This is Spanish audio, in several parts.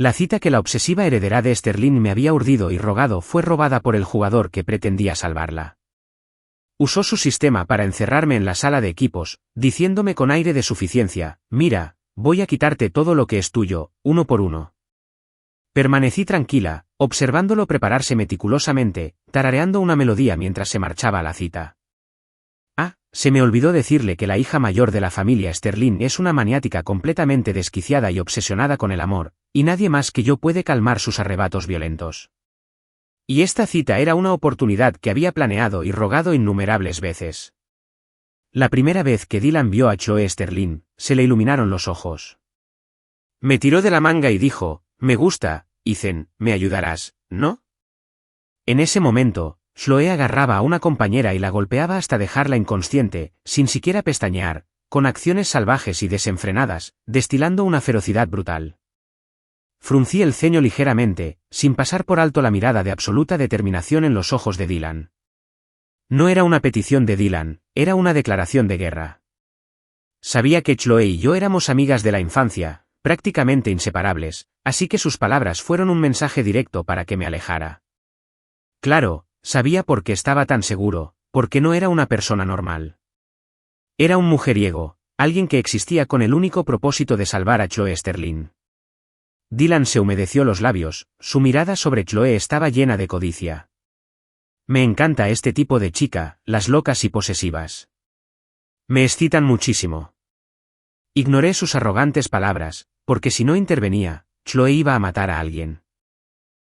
La cita que la obsesiva heredera de Sterling me había urdido y rogado fue robada por el jugador que pretendía salvarla. Usó su sistema para encerrarme en la sala de equipos, diciéndome con aire de suficiencia: mira, voy a quitarte todo lo que es tuyo, uno por uno. Permanecí tranquila, observándolo prepararse meticulosamente, tarareando una melodía mientras se marchaba a la cita. Se me olvidó decirle que la hija mayor de la familia Sterling es una maniática completamente desquiciada y obsesionada con el amor, y nadie más que yo puede calmar sus arrebatos violentos. Y esta cita era una oportunidad que había planeado y rogado innumerables veces. La primera vez que Dylan vio a Chloe Sterling, se le iluminaron los ojos. Me tiró de la manga y dijo: me gusta, Ethan, me ayudarás, ¿no? En ese momento, Chloe agarraba a una compañera y la golpeaba hasta dejarla inconsciente, sin siquiera pestañear, con acciones salvajes y desenfrenadas, destilando una ferocidad brutal. Fruncí el ceño ligeramente, sin pasar por alto la mirada de absoluta determinación en los ojos de Dylan. No era una petición de Dylan, era una declaración de guerra. Sabía que Chloe y yo éramos amigas de la infancia, prácticamente inseparables, así que sus palabras fueron un mensaje directo para que me alejara. Claro, sabía por qué estaba tan seguro, porque no era una persona normal. Era un mujeriego, alguien que existía con el único propósito de salvar a Chloe Sterling. Dylan se humedeció los labios, su mirada sobre Chloe estaba llena de codicia. Me encanta este tipo de chica, las locas y posesivas. Me excitan muchísimo. Ignoré sus arrogantes palabras, porque si no intervenía, Chloe iba a matar a alguien.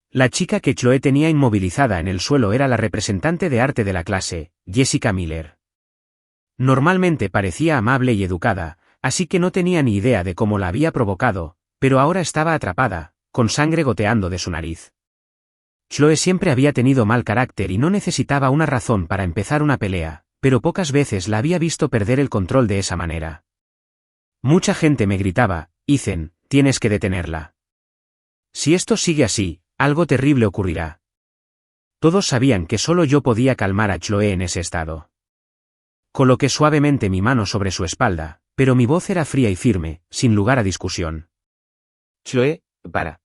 La chica que Chloe tenía inmovilizada en el suelo era la representante de arte de la clase, Jessica Miller. Normalmente parecía amable y educada, así que no tenía ni idea de cómo la había provocado, pero ahora estaba atrapada, con sangre goteando de su nariz. Chloe siempre había tenido mal carácter y no necesitaba una razón para empezar una pelea, pero pocas veces la había visto perder el control de esa manera. Mucha gente me gritaba: Ethan, tienes que detenerla. Si esto sigue así, algo terrible ocurrirá. Todos sabían que solo yo podía calmar a Chloe en ese estado. Coloqué suavemente mi mano sobre su espalda, pero mi voz era fría y firme, sin lugar a discusión. Chloe, para.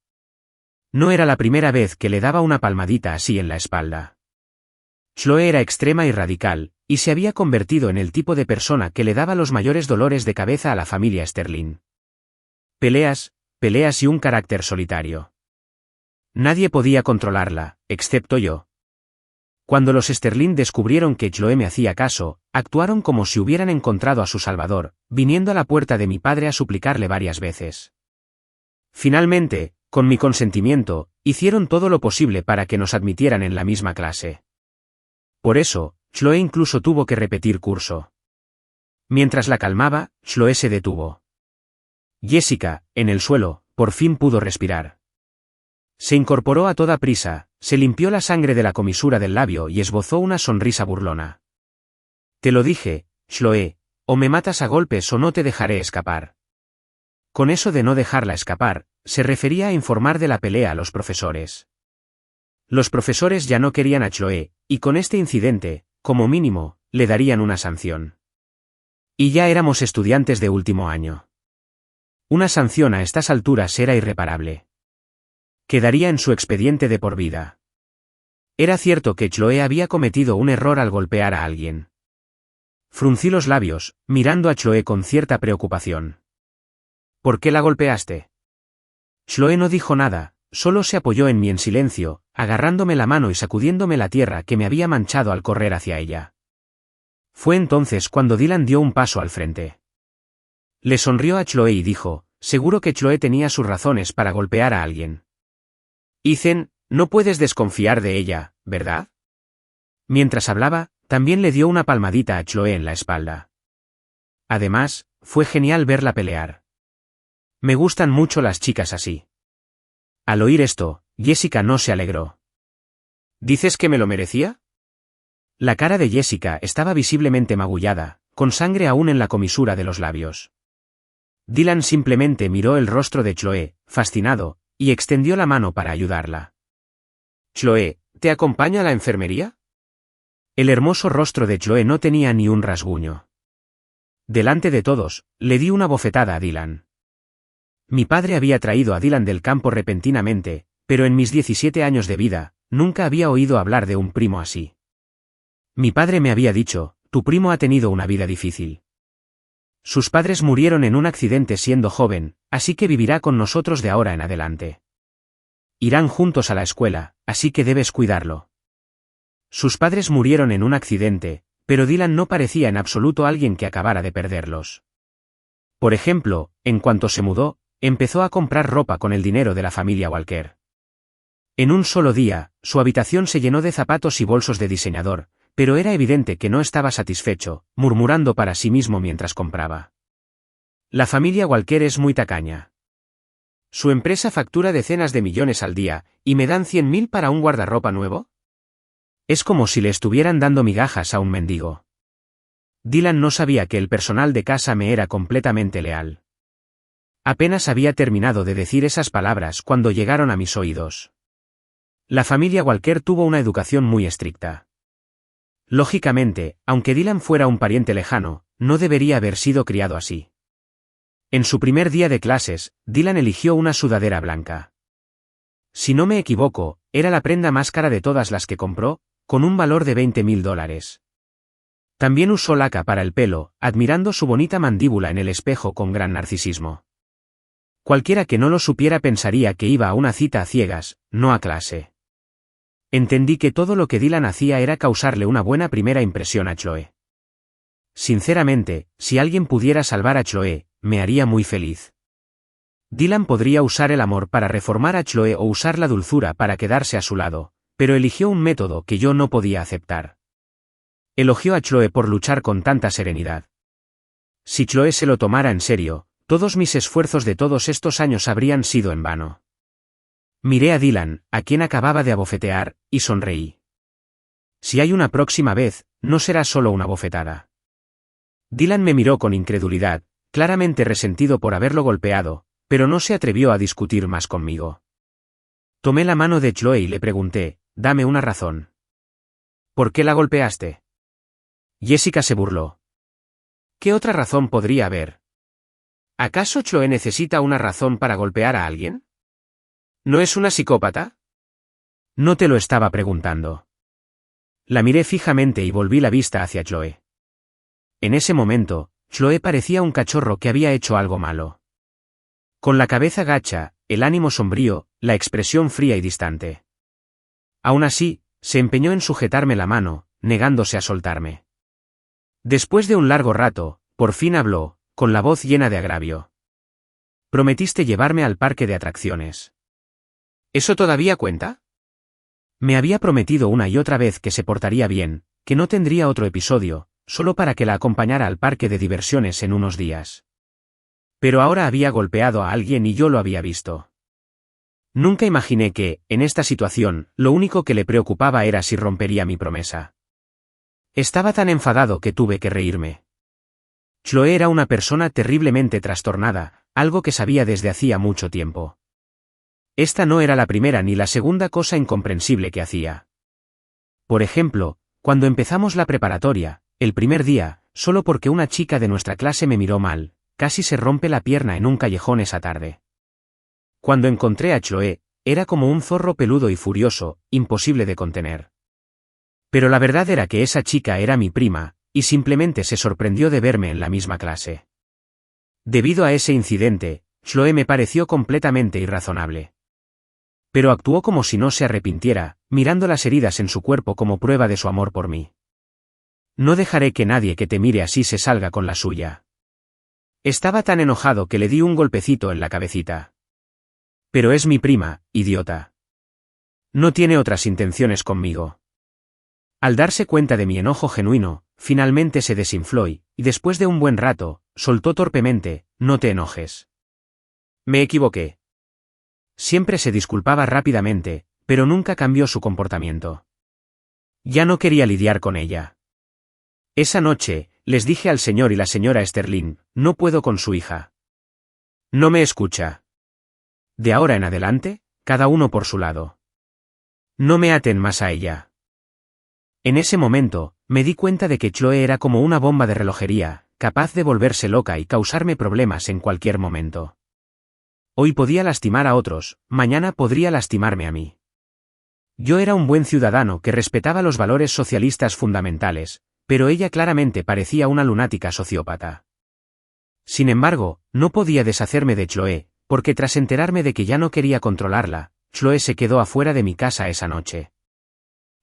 No era la primera vez que le daba una palmadita así en la espalda. Chloe era extrema y radical, y se había convertido en el tipo de persona que le daba los mayores dolores de cabeza a la familia Sterling. Peleas y un carácter solitario. Nadie podía controlarla, excepto yo. Cuando los Sterling descubrieron que Chloe me hacía caso, actuaron como si hubieran encontrado a su salvador, viniendo a la puerta de mi padre a suplicarle varias veces. Finalmente, con mi consentimiento, hicieron todo lo posible para que nos admitieran en la misma clase. Por eso, Chloe incluso tuvo que repetir curso. Mientras la calmaba, Chloe se detuvo. Jessica, en el suelo, por fin pudo respirar. Se incorporó a toda prisa, se limpió la sangre de la comisura del labio y esbozó una sonrisa burlona. Te lo dije, Chloe, o me matas a golpes o no te dejaré escapar. Con eso de no dejarla escapar, se refería a informar de la pelea a los profesores. Los profesores ya no querían a Chloe, y con este incidente, como mínimo, le darían una sanción. Y ya éramos estudiantes de último año. Una sanción a estas alturas era irreparable. Quedaría en su expediente de por vida. Era cierto que Chloe había cometido un error al golpear a alguien. Fruncí los labios, mirando a Chloe con cierta preocupación. ¿Por qué la golpeaste? Chloe no dijo nada, solo se apoyó en mí en silencio, agarrándome la mano y sacudiéndome la tierra que me había manchado al correr hacia ella. Fue entonces cuando Dylan dio un paso al frente. Le sonrió a Chloe y dijo: seguro que Chloe tenía sus razones para golpear a alguien. Ethan, no puedes desconfiar de ella, ¿verdad? Mientras hablaba, también le dio una palmadita a Chloe en la espalda. Además, fue genial verla pelear. Me gustan mucho las chicas así. Al oír esto, Jessica no se alegró. ¿Dices que me lo merecía? La cara de Jessica estaba visiblemente magullada, con sangre aún en la comisura de los labios. Dylan simplemente miró el rostro de Chloe, fascinado, y extendió la mano para ayudarla. Chloe, ¿te acompaña a la enfermería? El hermoso rostro de Chloe no tenía ni un rasguño. Delante de todos, le di una bofetada a Dylan. Mi padre había traído a Dylan del campo repentinamente, pero en mis 17 años de vida, nunca había oído hablar de un primo así. Mi padre me había dicho, tu primo ha tenido una vida difícil. Sus padres murieron en un accidente siendo joven, así que vivirá con nosotros de ahora en adelante. Irán juntos a la escuela, así que debes cuidarlo. Sus padres murieron en un accidente, pero Dylan no parecía en absoluto alguien que acabara de perderlos. Por ejemplo, en cuanto se mudó, empezó a comprar ropa con el dinero de la familia Walker. En un solo día, su habitación se llenó de zapatos y bolsos de diseñador, pero era evidente que no estaba satisfecho, murmurando para sí mismo mientras compraba. La familia Walker es muy tacaña. Su empresa factura decenas de millones al día, ¿y me dan 100.000 para un guardarropa nuevo? Es como si le estuvieran dando migajas a un mendigo. Dylan no sabía que el personal de casa me era completamente leal. Apenas había terminado de decir esas palabras cuando llegaron a mis oídos. La familia Walker tuvo una educación muy estricta. Lógicamente, aunque Dylan fuera un pariente lejano, no debería haber sido criado así. En su primer día de clases, Dylan eligió una sudadera blanca. Si no me equivoco, era la prenda más cara de todas las que compró, con un valor de $20.000. También usó laca para el pelo, admirando su bonita mandíbula en el espejo con gran narcisismo. Cualquiera que no lo supiera pensaría que iba a una cita a ciegas, no a clase. Entendí que todo lo que Dylan hacía era causarle una buena primera impresión a Chloe. Sinceramente, si alguien pudiera salvar a Chloe, me haría muy feliz. Dylan podría usar el amor para reformar a Chloe o usar la dulzura para quedarse a su lado, pero eligió un método que yo no podía aceptar. Elogió a Chloe por luchar con tanta serenidad. Si Chloe se lo tomara en serio, todos mis esfuerzos de todos estos años habrían sido en vano. Miré a Dylan, a quien acababa de abofetear, y sonreí. Si hay una próxima vez, no será solo una bofetada. Dylan me miró con incredulidad, claramente resentido por haberlo golpeado, pero no se atrevió a discutir más conmigo. Tomé la mano de Chloe y le pregunté, dame una razón. ¿Por qué la golpeaste? Jessica se burló. ¿Qué otra razón podría haber? ¿Acaso Chloe necesita una razón para golpear a alguien? ¿No es una psicópata? No te lo estaba preguntando. La miré fijamente y volví la vista hacia Chloe. En ese momento, Chloe parecía un cachorro que había hecho algo malo. Con la cabeza gacha, el ánimo sombrío, la expresión fría y distante. Aún así, se empeñó en sujetarme la mano, negándose a soltarme. Después de un largo rato, por fin habló, con la voz llena de agravio. Prometiste llevarme al parque de atracciones. ¿Eso todavía cuenta? Me había prometido una y otra vez que se portaría bien, que no tendría otro episodio, solo para que la acompañara al parque de diversiones en unos días. Pero ahora había golpeado a alguien y yo lo había visto. Nunca imaginé que, en esta situación, lo único que le preocupaba era si rompería mi promesa. Estaba tan enfadado que tuve que reírme. Chloe era una persona terriblemente trastornada, algo que sabía desde hacía mucho tiempo. Esta no era la primera ni la segunda cosa incomprensible que hacía. Por ejemplo, cuando empezamos la preparatoria, el primer día, solo porque una chica de nuestra clase me miró mal, casi se rompe la pierna en un callejón esa tarde. Cuando encontré a Chloe, era como un zorro peludo y furioso, imposible de contener. Pero la verdad era que esa chica era mi prima, y simplemente se sorprendió de verme en la misma clase. Debido a ese incidente, Chloe me pareció completamente irrazonable. Pero actuó como si no se arrepintiera, mirando las heridas en su cuerpo como prueba de su amor por mí. No dejaré que nadie que te mire así se salga con la suya. Estaba tan enojado que le di un golpecito en la cabecita. Pero es mi prima, idiota. No tiene otras intenciones conmigo. Al darse cuenta de mi enojo genuino, finalmente se desinfló y, después de un buen rato, soltó torpemente, no te enojes. Me equivoqué. Siempre se disculpaba rápidamente, pero nunca cambió su comportamiento. Ya no quería lidiar con ella. Esa noche, les dije al señor y la señora Sterling, no puedo con su hija. No me escucha. De ahora en adelante, cada uno por su lado. No me aten más a ella. En ese momento, me di cuenta de que Chloe era como una bomba de relojería, capaz de volverse loca y causarme problemas en cualquier momento. Hoy podía lastimar a otros, mañana podría lastimarme a mí. Yo era un buen ciudadano que respetaba los valores socialistas fundamentales, pero ella claramente parecía una lunática sociópata. Sin embargo, no podía deshacerme de Chloe, porque tras enterarme de que ya no quería controlarla, Chloe se quedó afuera de mi casa esa noche.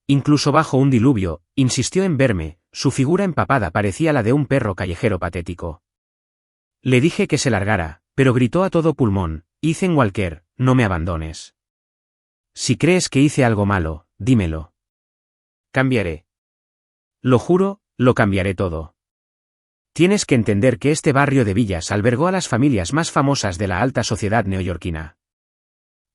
Incluso bajo un diluvio, insistió en verme, su figura empapada parecía la de un perro callejero patético. Le dije que se largara, pero gritó a todo pulmón: Ethan Walker, no me abandones. Si crees que hice algo malo, dímelo. Cambiaré. Lo juro, lo cambiaré todo. Tienes que entender que este barrio de villas albergó a las familias más famosas de la alta sociedad neoyorquina.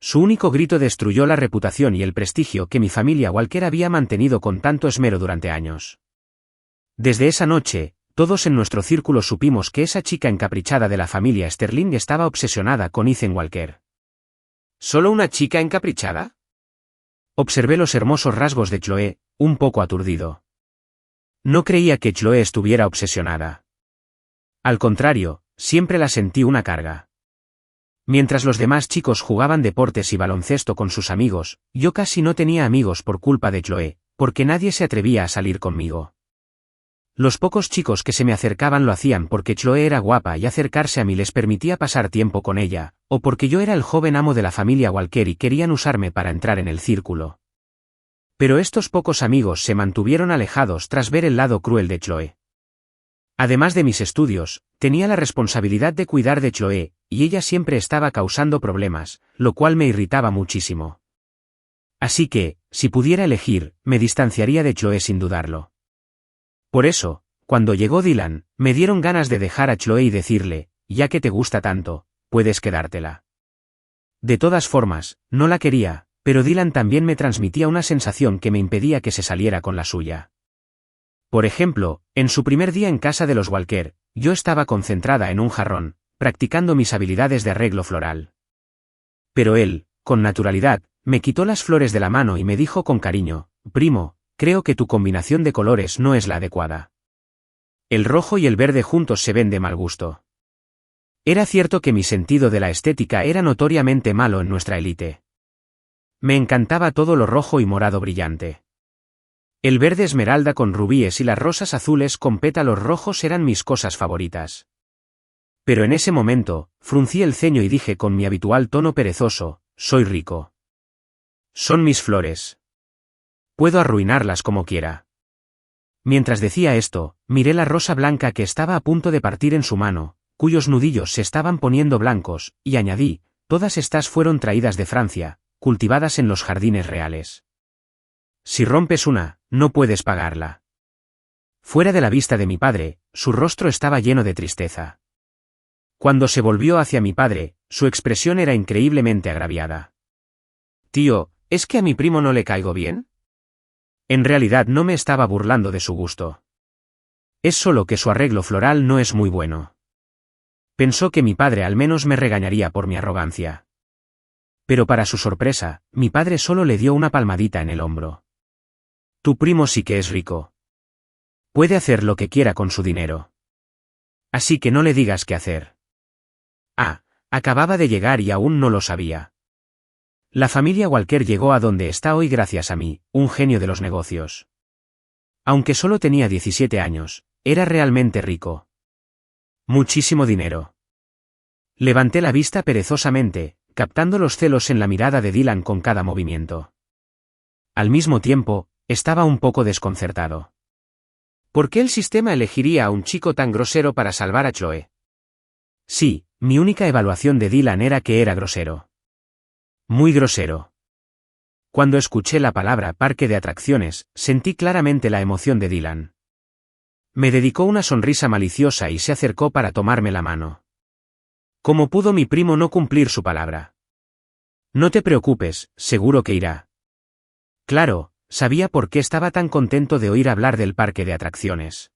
Su único grito destruyó la reputación y el prestigio que mi familia Walker había mantenido con tanto esmero durante años. Desde esa noche, todos en nuestro círculo supimos que esa chica encaprichada de la familia Sterling estaba obsesionada con Ethan Walker. ¿Solo una chica encaprichada? Observé los hermosos rasgos de Chloe, un poco aturdido. No creía que Chloe estuviera obsesionada. Al contrario, siempre la sentí una carga. Mientras los demás chicos jugaban deportes y baloncesto con sus amigos, yo casi no tenía amigos por culpa de Chloe, porque nadie se atrevía a salir conmigo. Los pocos chicos que se me acercaban lo hacían porque Chloe era guapa y acercarse a mí les permitía pasar tiempo con ella, o porque yo era el joven amo de la familia Walker y querían usarme para entrar en el círculo. Pero estos pocos amigos se mantuvieron alejados tras ver el lado cruel de Chloe. Además de mis estudios, tenía la responsabilidad de cuidar de Chloe, y ella siempre estaba causando problemas, lo cual me irritaba muchísimo. Así que, si pudiera elegir, me distanciaría de Chloe sin dudarlo. Por eso, cuando llegó Dylan, me dieron ganas de dejar a Chloe y decirle: ya que te gusta tanto, puedes quedártela. De todas formas, no la quería, pero Dylan también me transmitía una sensación que me impedía que se saliera con la suya. Por ejemplo, en su primer día en casa de los Walker, yo estaba concentrada en un jarrón, practicando mis habilidades de arreglo floral. Pero él, con naturalidad, me quitó las flores de la mano y me dijo con cariño: primo, creo que tu combinación de colores no es la adecuada. El rojo y el verde juntos se ven de mal gusto. Era cierto que mi sentido de la estética era notoriamente malo en nuestra élite. Me encantaba todo lo rojo y morado brillante. El verde esmeralda con rubíes y las rosas azules con pétalos rojos eran mis cosas favoritas. Pero en ese momento, fruncí el ceño y dije con mi habitual tono perezoso: soy rico. Son mis flores. Puedo arruinarlas como quiera. Mientras decía esto, miré la rosa blanca que estaba a punto de partir en su mano, cuyos nudillos se estaban poniendo blancos, y añadí: todas estas fueron traídas de Francia, cultivadas en los jardines reales. Si rompes una, no puedes pagarla. Fuera de la vista de mi padre, su rostro estaba lleno de tristeza. Cuando se volvió hacia mi padre, su expresión era increíblemente agraviada. Tío, ¿es que a mi primo no le caigo bien? En realidad no me estaba burlando de su gusto. Es solo que su arreglo floral no es muy bueno. Pensó que mi padre al menos me regañaría por mi arrogancia. Pero para su sorpresa, mi padre solo le dio una palmadita en el hombro. Tu primo sí que es rico. Puede hacer lo que quiera con su dinero. Así que no le digas qué hacer. Ah, acababa de llegar y aún no lo sabía. La familia Walker llegó a donde está hoy gracias a mí, un genio de los negocios. Aunque solo tenía 17 años, era realmente rico. Muchísimo dinero. Levanté la vista perezosamente, captando los celos en la mirada de Dylan con cada movimiento. Al mismo tiempo, estaba un poco desconcertado. ¿Por qué el sistema elegiría a un chico tan grosero para salvar a Chloe? Sí, mi única evaluación de Dylan era que era grosero. Muy grosero. Cuando escuché la palabra parque de atracciones, sentí claramente la emoción de Dylan. Me dedicó una sonrisa maliciosa y se acercó para tomarme la mano. ¿Cómo pudo mi primo no cumplir su palabra? No te preocupes, seguro que irá. Claro, sabía por qué estaba tan contento de oír hablar del parque de atracciones.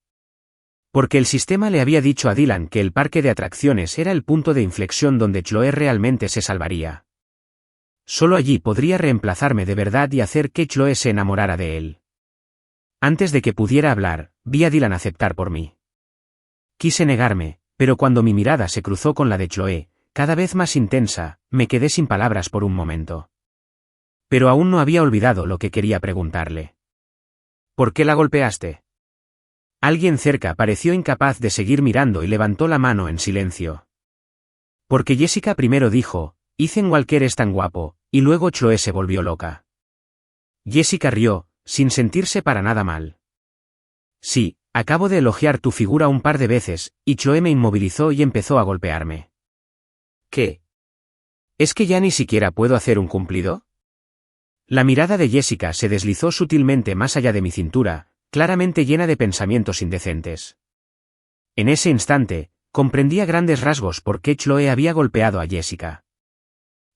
Porque el sistema le había dicho a Dylan que el parque de atracciones era el punto de inflexión donde Chloe realmente se salvaría. Solo allí podría reemplazarme de verdad y hacer que Chloe se enamorara de él. Antes de que pudiera hablar, vi a Dylan aceptar por mí. Quise negarme, pero cuando mi mirada se cruzó con la de Chloe, cada vez más intensa, me quedé sin palabras por un momento. Pero aún no había olvidado lo que quería preguntarle. ¿Por qué la golpeaste? Alguien cerca pareció incapaz de seguir mirando y levantó la mano en silencio. Porque Jessica primero dijo, Ethan Walker es tan guapo, y luego Chloe se volvió loca. Jessica rió, sin sentirse para nada mal. Sí, acabo de elogiar tu figura un par de veces, y Chloe me inmovilizó y empezó a golpearme. ¿Qué? ¿Es que ya ni siquiera puedo hacer un cumplido? La mirada de Jessica se deslizó sutilmente más allá de mi cintura, claramente llena de pensamientos indecentes. En ese instante, comprendí a grandes rasgos por qué Chloe había golpeado a Jessica.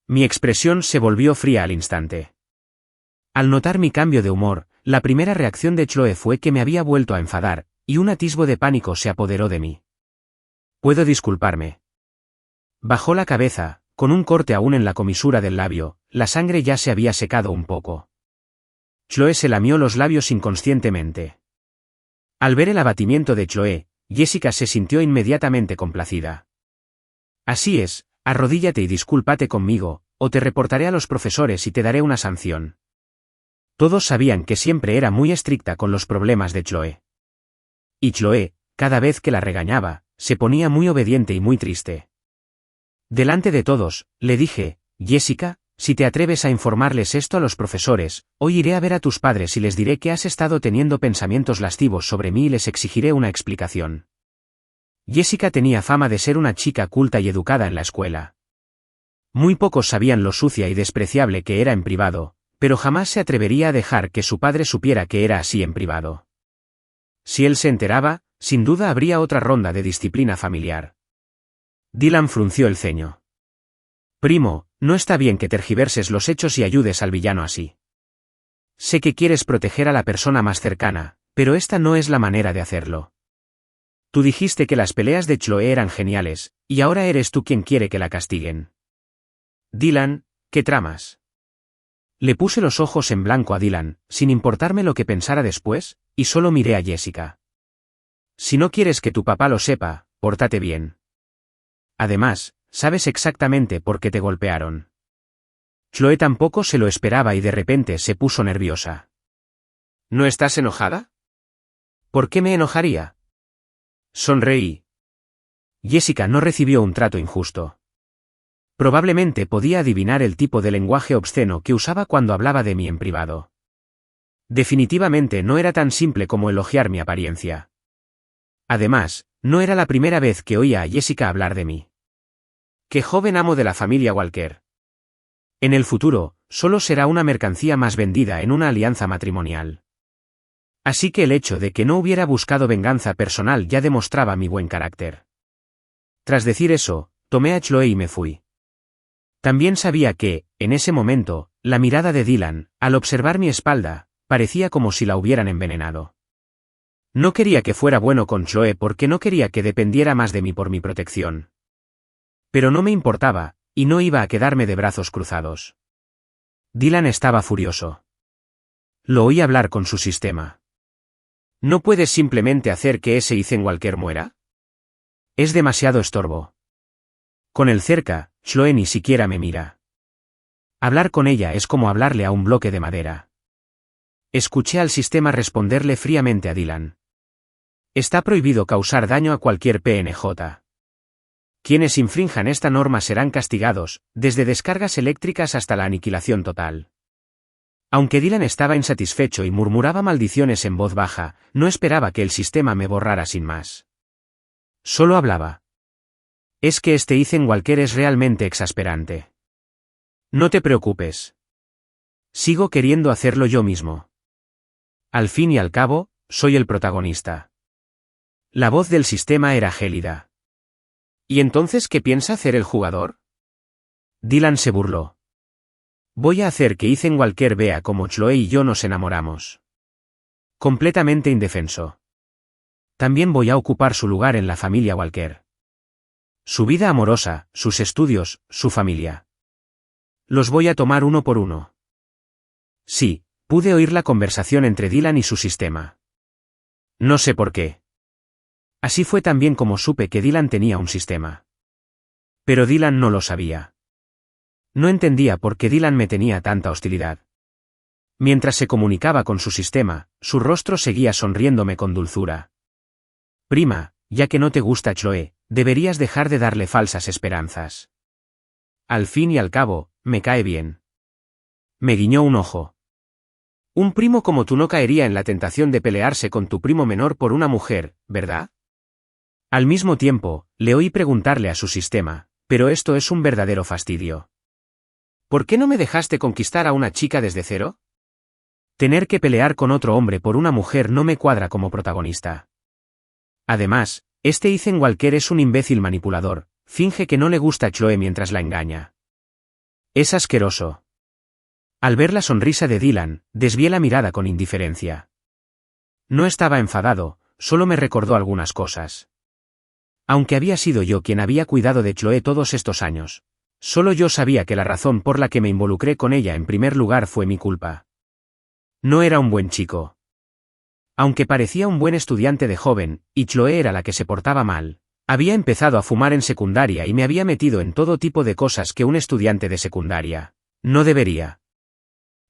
Mi expresión se volvió fría al instante. Al notar mi cambio de humor, la primera reacción de Chloe fue que me había vuelto a enfadar, y un atisbo de pánico se apoderó de mí. ¿Puedo disculparme? Bajó la cabeza, con un corte aún en la comisura del labio, la sangre ya se había secado un poco. Chloe se lamió los labios inconscientemente. Al ver el abatimiento de Chloe, Jessica se sintió inmediatamente complacida. Así es, arrodíllate y discúlpate conmigo, o te reportaré a los profesores y te daré una sanción. Todos sabían que siempre era muy estricta con los problemas de Chloe. Y Chloe, cada vez que la regañaba, se ponía muy obediente y muy triste. Delante de todos, le dije, Jessica, si te atreves a informarles esto a los profesores, hoy iré a ver a tus padres y les diré que has estado teniendo pensamientos lascivos sobre mí y les exigiré una explicación. Jessica tenía fama de ser una chica culta y educada en la escuela. Muy pocos sabían lo sucia y despreciable que era en privado, pero jamás se atrevería a dejar que su padre supiera que era así en privado. Si él se enteraba, sin duda habría otra ronda de disciplina familiar. Dylan frunció el ceño. Primo, no está bien que tergiverses los hechos y ayudes al villano así. Sé que quieres proteger a la persona más cercana, pero esta no es la manera de hacerlo. Tú dijiste que las peleas de Chloe eran geniales, y ahora eres tú quien quiere que la castiguen. Dylan, ¿qué tramas? Le puse los ojos en blanco a Dylan, sin importarme lo que pensara después, y solo miré a Jessica. Si no quieres que tu papá lo sepa, pórtate bien. Además, sabes exactamente por qué te golpearon. Chloe tampoco se lo esperaba y de repente se puso nerviosa. ¿No estás enojada? ¿Por qué me enojaría? Sonreí. Jessica no recibió un trato injusto. Probablemente podía adivinar el tipo de lenguaje obsceno que usaba cuando hablaba de mí en privado. Definitivamente no era tan simple como elogiar mi apariencia. Además, no era la primera vez que oía a Jessica hablar de mí. ¡Qué joven amo de la familia Walker! En el futuro, solo será una mercancía más vendida en una alianza matrimonial. Así que el hecho de que no hubiera buscado venganza personal ya demostraba mi buen carácter. Tras decir eso, tomé a Chloe y me fui. También sabía que, en ese momento, la mirada de Dylan, al observar mi espalda, parecía como si la hubieran envenenado. No quería que fuera bueno con Chloe porque no quería que dependiera más de mí por mi protección. Pero no me importaba, y no iba a quedarme de brazos cruzados. Dylan estaba furioso. Lo oí hablar con su sistema. ¿No puedes simplemente hacer que ese Ethan Walker muera? Es demasiado estorbo. Con él cerca, Chloe ni siquiera me mira. Hablar con ella es como hablarle a un bloque de madera. Escuché al sistema responderle fríamente a Dylan. Está prohibido causar daño a cualquier PNJ. Quienes infrinjan esta norma serán castigados, desde descargas eléctricas hasta la aniquilación total. Aunque Dylan estaba insatisfecho y murmuraba maldiciones en voz baja, no esperaba que el sistema me borrara sin más. Solo hablaba. Es que este Ethan Walker es realmente exasperante. No te preocupes. Sigo queriendo hacerlo yo mismo. Al fin y al cabo, soy el protagonista. La voz del sistema era gélida. ¿Y entonces qué piensa hacer el jugador? Dylan se burló. Voy a hacer que Ethan Walker vea cómo Chloe y yo nos enamoramos. Completamente indefenso. También voy a ocupar su lugar en la familia Walker. Su vida amorosa, sus estudios, su familia. Los voy a tomar uno por uno. Sí, pude oír la conversación entre Dylan y su sistema. No sé por qué. Así fue también como supe que Dylan tenía un sistema. Pero Dylan no lo sabía. No entendía por qué Dylan me tenía tanta hostilidad. Mientras se comunicaba con su sistema, su rostro seguía sonriéndome con dulzura. Prima, ya que no te gusta Chloe, deberías dejar de darle falsas esperanzas. Al fin y al cabo, me cae bien. Me guiñó un ojo. Un primo como tú no caería en la tentación de pelearse con tu primo menor por una mujer, ¿verdad? Al mismo tiempo, le oí preguntarle a su sistema, pero esto es un verdadero fastidio. ¿Por qué no me dejaste conquistar a una chica desde cero? Tener que pelear con otro hombre por una mujer no me cuadra como protagonista. Además, este Ethan Walker es un imbécil manipulador, finge que no le gusta a Chloe mientras la engaña. Es asqueroso. Al ver la sonrisa de Dylan, desvié la mirada con indiferencia. No estaba enfadado, solo me recordó algunas cosas. Aunque había sido yo quien había cuidado de Chloe todos estos años, solo yo sabía que la razón por la que me involucré con ella en primer lugar fue mi culpa. No era un buen chico. Aunque parecía un buen estudiante de joven, y Chloe era la que se portaba mal, había empezado a fumar en secundaria y me había metido en todo tipo de cosas que un estudiante de secundaria no debería.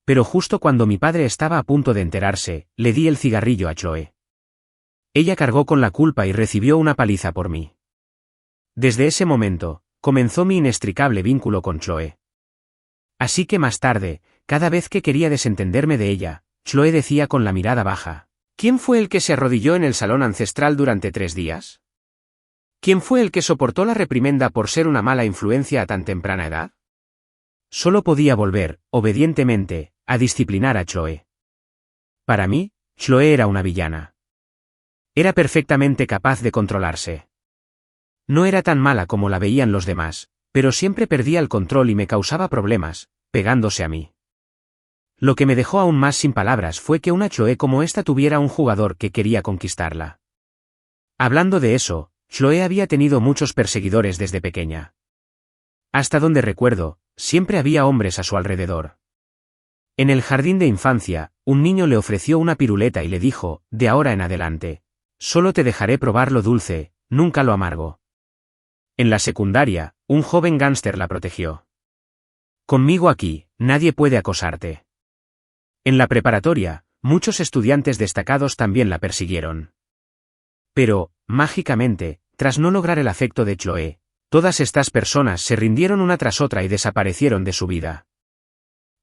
Pero justo cuando mi padre estaba a punto de enterarse, le di el cigarrillo a Chloe. Ella cargó con la culpa y recibió una paliza por mí. Desde ese momento, comenzó mi inextricable vínculo con Chloe. Así que más tarde, cada vez que quería desentenderme de ella, Chloe decía con la mirada baja: ¿quién fue el que se arrodilló en el salón ancestral durante 3 días? ¿Quién fue el que soportó la reprimenda por ser una mala influencia a tan temprana edad? Solo podía volver, obedientemente, a disciplinar a Chloe. Para mí, Chloe era una villana. Era perfectamente capaz de controlarse. No era tan mala como la veían los demás, pero siempre perdía el control y me causaba problemas, pegándose a mí. Lo que me dejó aún más sin palabras fue que una Chloe como esta tuviera un jugador que quería conquistarla. Hablando de eso, Chloe había tenido muchos perseguidores desde pequeña. Hasta donde recuerdo, siempre había hombres a su alrededor. En el jardín de infancia, un niño le ofreció una piruleta y le dijo: de ahora en adelante, solo te dejaré probar lo dulce, nunca lo amargo. En la secundaria, un joven gángster la protegió. Conmigo aquí, nadie puede acosarte. En la preparatoria, muchos estudiantes destacados también la persiguieron. Pero, mágicamente, tras no lograr el afecto de Chloe, todas estas personas se rindieron una tras otra y desaparecieron de su vida.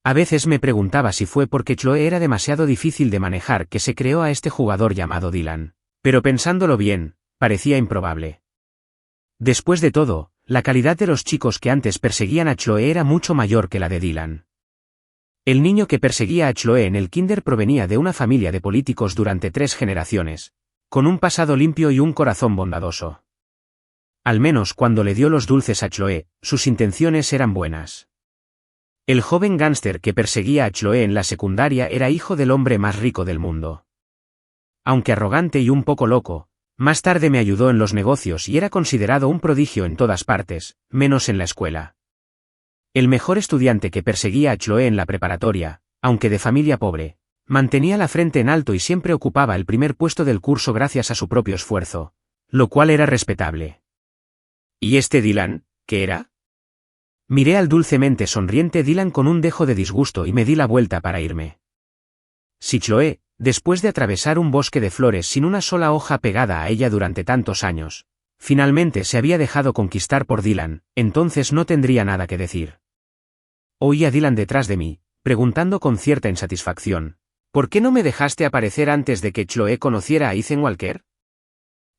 A veces me preguntaba si fue porque Chloe era demasiado difícil de manejar que se creó a este jugador llamado Dylan, pero pensándolo bien, parecía improbable. Después de todo, la calidad de los chicos que antes perseguían a Chloe era mucho mayor que la de Dylan. El niño que perseguía a Chloe en el kinder provenía de una familia de políticos durante 3 generaciones, con un pasado limpio y un corazón bondadoso. Al menos cuando le dio los dulces a Chloe, sus intenciones eran buenas. El joven gángster que perseguía a Chloe en la secundaria era hijo del hombre más rico del mundo. Aunque arrogante y un poco loco, más tarde me ayudó en los negocios y era considerado un prodigio en todas partes, menos en la escuela. El mejor estudiante que perseguía a Chloe en la preparatoria, aunque de familia pobre, mantenía la frente en alto y siempre ocupaba el primer puesto del curso gracias a su propio esfuerzo, lo cual era respetable. ¿Y este Dylan, qué era? Miré al dulcemente sonriente Dylan con un dejo de disgusto y me di la vuelta para irme. Si Chloe, después de atravesar un bosque de flores sin una sola hoja pegada a ella durante tantos años, finalmente se había dejado conquistar por Dylan, entonces no tendría nada que decir. Oí a Dylan detrás de mí, preguntando con cierta insatisfacción: ¿por qué no me dejaste aparecer antes de que Chloe conociera a Ethan Walker?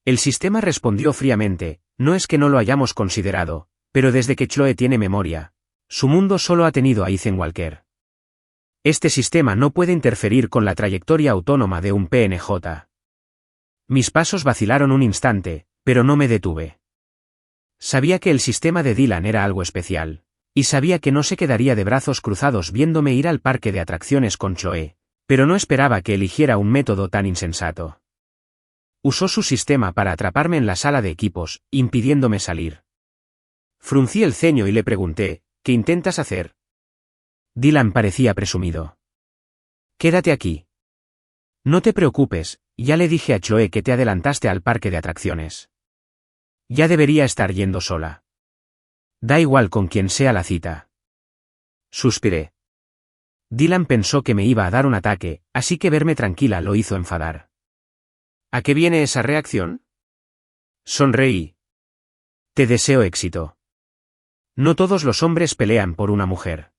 El sistema respondió fríamente: no es que no lo hayamos considerado, pero desde que Chloe tiene memoria, su mundo solo ha tenido a Ethan Walker. Este sistema no puede interferir con la trayectoria autónoma de un PNJ. Mis pasos vacilaron un instante, pero no me detuve. Sabía que el sistema de Dylan era algo especial, y sabía que no se quedaría de brazos cruzados viéndome ir al parque de atracciones con Chloe, pero no esperaba que eligiera un método tan insensato. Usó su sistema para atraparme en la sala de equipos, impidiéndome salir. Fruncí el ceño y le pregunté: ¿qué intentas hacer? Dylan parecía presumido. Quédate aquí. No te preocupes, ya le dije a Chloe que te adelantaste al parque de atracciones. Ya debería estar yendo sola. Da igual con quien sea la cita. Suspiré. Dylan pensó que me iba a dar un ataque, así que verme tranquila lo hizo enfadar. ¿A qué viene esa reacción? Sonreí. Te deseo éxito. No todos los hombres pelean por una mujer.